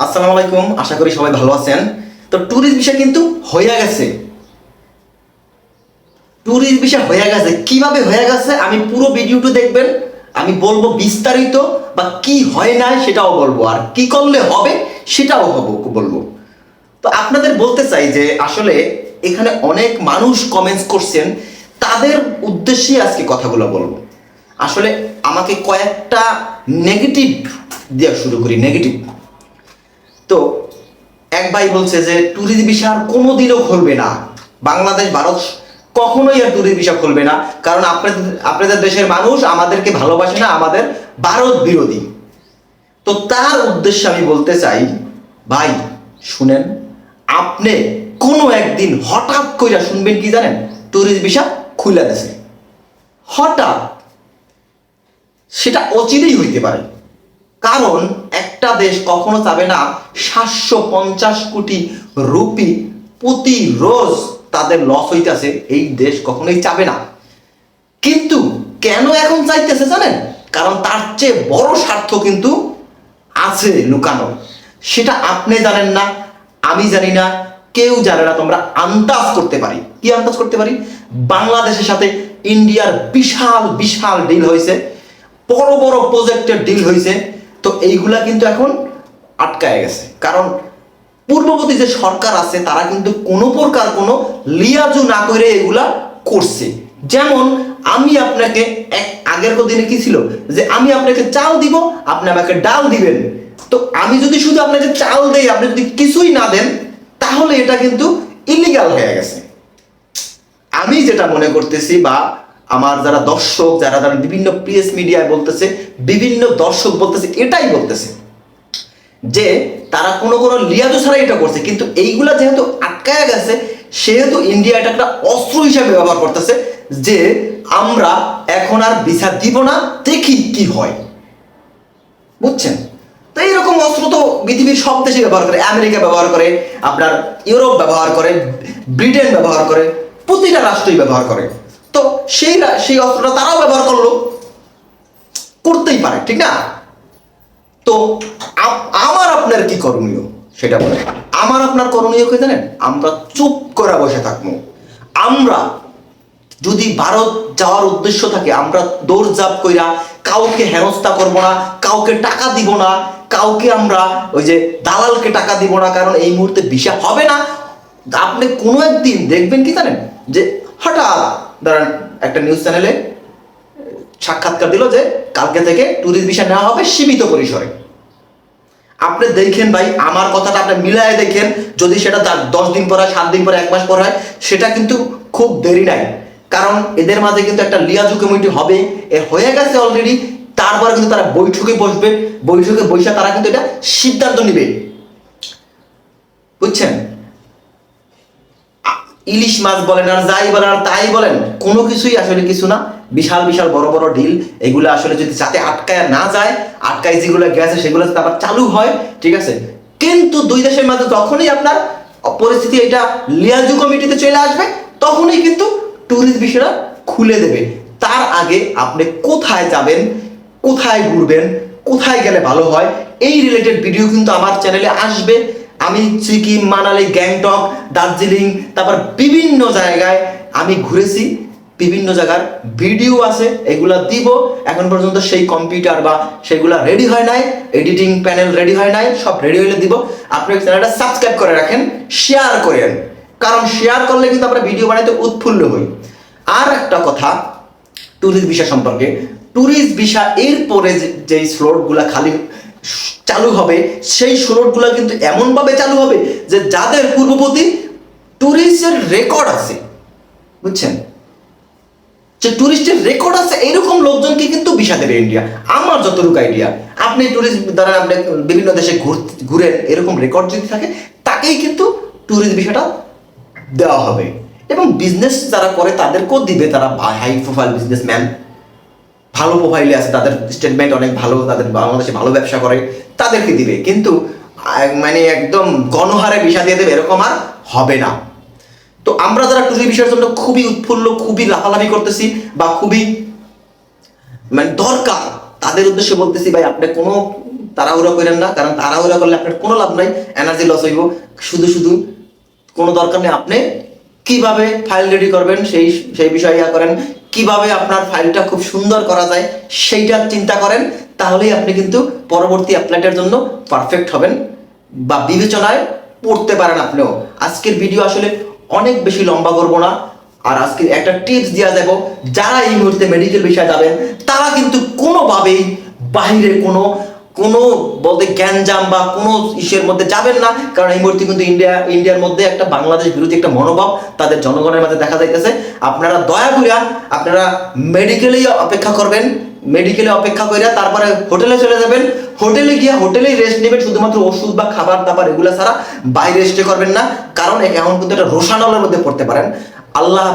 আসসালামু আলাইকুম, আশা করি সবাই ভালো আছেন। তো ট্যুরিস্ট ভিসা কিন্তু হয়ে গেছে। ট্যুরিস্ট ভিসা হয়ে গেছে, কিভাবে হয়ে গেছে আমি পুরো ভিডিওটা দেখবেন। আমি বলবো বিস্তারিত, বা কি হয় না সেটাও বলবো, আর কি করলে হবে সেটাও বলবো। তো আপনাদের বলতে চাই যে আসলে এখানে অনেক মানুষ কমেন্টস করছেন, তাদের উদ্দেশ্যে আজকে কথাগুলো বলবো। আসলে আমাকে কয়েকটা নেগেটিভ দেওয়া শুরু করি, নেগেটিভ। তো এক ভাই বলছে যে ট্যুরিস্ট ভিসা আর কোনোদিনও খুলবে না, বাংলাদেশ ভারত কখনোই আর ট্যুরিস্ট ভিসা খুলবে না, কারণ আপনাদের দেশের মানুষ আমাদেরকে ভালোবাসে না, আমাদের ভারত বিরোধী। তো তার উদ্দেশ্যে আমি বলতে চাই, ভাই শুনেন, আপনি কোনো একদিন হঠাৎ কইরা শুনবেন কি জানেন, ট্যুরিস্ট ভিসা খুলে দিছে হঠাৎ। সেটা অচিরেই হইতে পারে, কারণ একটা দেশ কখনো চাবে না 750 কোটি রুপি প্রতি রোজ তাদের লস হইতেছে, এই দেশ কখনোই চাবে না। কিন্তু কেন এখন চাইতেছে জানেন? কারণ তার চেয়ে বড় স্বার্থ কিন্তু আছে লুকানো, সেটা আপনি জানেন না, আমি জানি না, কেউ জানে না। তোমরা আন্দাজ করতে পারি। কি আন্দাজ করতে পারি? বাংলাদেশের সাথে ইন্ডিয়ার বিশাল বিশাল ডিল হয়েছে, বড় বড় প্রজেক্টের ডিল হয়েছে। তো এইগুলা কিন্তু এখন আটকায় গেছে, কারণ পূর্ববর্তী যে সরকার আছে তারা কিন্তু কোনো প্রকার কোনো লিয়াজু না করে এগুলা করছে। যেমন আমি আপনাকে আগের দিনে কি ছিল, যে আমি আপনাকে চাল দিব, আপনি আমাকে ডাল দিবেন। তো আমি যদি শুধু আপনাকে চাল দেই, আপনি যদি কিছুই না দেন, তাহলে এটা কিন্তু ইলিগাল হয়ে গেছে। আমি যেটা মনে করতেছি, বা আমার যারা দর্শক, যারা যারা বিভিন্ন প্রেস মিডিয়ায় বলতেছে, বিভিন্ন দর্শক বলতেছে, এটাই বলতেছে যে তারা কোনো কোনো লিয়াজু ছাড়াই এটা করছে। কিন্তু এইগুলা যেহেতু আটকায় গেছে, সেহেতু ইন্ডিয়া এটা একটা অস্ত্র হিসাবে ব্যবহার করতেছে, যে আমরা এখন আর ভিসা দিব না, দেখি কি হয়। বুঝছেন? তো এইরকম অস্ত্র তো পৃথিবীর সব দেশে ব্যবহার করে, আমেরিকা ব্যবহার করে, আপনার ইউরোপ ব্যবহার করে, ব্রিটেন ব্যবহার করে, প্রতিটা রাষ্ট্রই ব্যবহার করে। তো সেই অস্ত্রটা তারাও ব্যবহার করলো, করতেই পারে, ঠিক না? তো আমার আপনার কি করণীয় সেটা বলে। আমার আপনার করণীয় কি জানেন? আমরা চুপ করে বসে থাকবো। আমরা যদি ভারত যাওয়ার উদ্দেশ্য থাকে, আমরা দৌড়ঝাঁপ কইরা কাউকে হেনস্থা করব না, কাউকে টাকা দিব না, কাউকে আমরা ওই যে দালালকে টাকা দিব না, কারণ এই মুহূর্তে ভিসা হবে না। আপনি কোনো একদিন দেখবেন কি জানেন, যে হঠাৎ ধরেন একটা নিউজ চ্যানেলে সাক্ষাৎকার দিল যে কালকে থেকে ট্যুরিস্ট ভিসা নেওয়া হবে সীমিত পরিসরে। আপনি দেখেন ভাই, আমার কথাটা আপনি মিলায় দেখেন, যদি সেটা 10 দিন পর হয়, 7 দিন পর, 1 মাস পর হয়, সেটা কিন্তু খুব দেরি নাই। কারণ এদের মাঝে কিন্তু একটা লিয়াজু কমিটি হবে, হয়ে গেছে অলরেডি। তারপরে কিন্তু তারা বৈঠকে বসবে, বৈঠকে বসে তারা কিন্তু এটা সিদ্ধান্ত নিবে। বুঝছেন? ইলিশ মাছ বলেন আর যাই বলেন আর তাই বলেন, কোনো কিছুই আসলে কিছু না। বিশাল বিশাল বড় বড় ডিল, এগুলো আসলে যদি যাতে আটকায় না যায়, আটকায় যেগুলো গেছে সেগুলো যাতে আবার চালু হয়, ঠিক আছে। কিন্তু দুই দেশের মাঝে যখনই আপনার পরিস্থিতি এটা লিয়াজু কমিটিতে চলে আসবে, তখনই কিন্তু ট্যুরিস্ট বিষয়টা খুলে দেবে। তার আগে আপনি কোথায় যাবেন, কোথায় ঘুরবেন, কোথায় গেলে ভালো হয়, এই রিলেটেড ভিডিও কিন্তু আমার চ্যানেলে আসবে। আমি সিকিম, মানালি, গ্যাংটক, দার্জিলিং, তারপর বিভিন্ন জায়গায় আমি ঘুরেছি, বিভিন্ন জায়গার ভিডিও আছে, এগুলা দিব। এখন পর্যন্ত সেই কম্পিউটার বা সেগুলা রেডি হয় নাই, এডিটিং প্যানেল রেডি হয় নাই, সব রেডি হইলে দিব। আপনি চ্যানেলটা সাবস্ক্রাইব করে রাখেন, শেয়ার করেন, কারণ শেয়ার করলে কিন্তু আমরা ভিডিও বানাইতে উৎফুল্ল হই। আর একটা কথা ট্যুরিস্ট ভিসা সম্পর্কে, ট্যুরিস্ট ভিসা এরপরে যে স্লটগুলা খালি চালু হবে, সেই স্লটগুলো কিন্তু এমনভাবে চালু হবে যে যাদের পূর্ববর্তী ট্যুরিস্টের রেকর্ড আছে, বুঝছেন, যে ট্যুরিস্টের রেকর্ড আছে, এইরকম লোকজনকে কিন্তু ভিসা দেবে ইন্ডিয়া। আমার যতটুকু আইডিয়া, আপনি ট্যুরিস্ট দ্বারা আপনি বিভিন্ন দেশে ঘুরেন, এরকম রেকর্ড যদি থাকে, তাকেই কিন্তু ট্যুরিস্ট ভিসাটা দেওয়া হবে। এবং বিজনেস যারা করে তাদেরকেও দিবে, তারা হাই প্রোফাইল বিজনেসম্যান, ভালো প্রোফাইলে আছে, তাদের স্টেটমেন্ট অনেক ভালো, তাদের বাংলাদেশে ভালো ব্যবসা করে, তাদেরকে দিবে। কিন্তু মানে একদম গণহারে ভিসা দিয়ে দেবে এরকম আর হবে না। তো আমরা যারা ট্যুরিস্ট ভিসার জন্য খুবই উৎফুল্ল, খুবই লাফালাফি করতেছি, বা খুবই মানে দরকার, তাদের উদ্দেশ্যে বলতেছি, ভাই আপনি কোনো তাড়াহুড়া করেন না, কারণ তাড়াহুড়া করলে আপনার কোনো লাভ নাই, এনার্জি লস হইব। শুধু শুধু কোনো দরকার নেই। আপনি কিভাবে ফাইল রেডি করবেন সেই সেই বিষয়ে ইয়া করেন, কিভাবে আপনার ফাইলটা খুব সুন্দর করা যায় সেইটা চিন্তা করেন, তাহলেই আপনি কিন্তু পরবর্তী অ্যাপ্লাইটার জন্য পারফেক্ট হবেন বা বিবেচনায় পড়তে পারেন আপনিও। আজকের ভিডিও আসলে অনেক বেশি লম্বা করব না, আর আজকে একটা টিপস দেওয়া যাব, যারা এই মুহূর্তে মেডিকেল বিষয়ে যাবেন তারা কিন্তু কোনোভাবেই বাইরে কোনো কোনো বলতে গ্যাঞ্জাম বা কোনো ইস্যুর মধ্যে যাবেন না, কারণ এই মুহূর্তে কিন্তু ইন্ডিয়ার মধ্যে একটা বাংলাদেশ বিরোধী একটা মনোভাব তাদের জনগণের মধ্যে দেখা যাইতেছে। আপনারা দয়া করে আপনারা মেডিকেলেই অপেক্ষা করবেন, মেডিকেলে অপেক্ষা করে তারপরে হোটেলে চলে যাবেন, হোটেলে গিয়ে হোটেলেই রেস্ট নেবেন, শুধুমাত্র ওষুধ বা খাবার দাবার এগুলো ছাড়া বাইরে স্টে করবেন না, কারণ এখন কিন্তু একটা রোশানলের মধ্যে পড়তে পারেন। আল্লাহ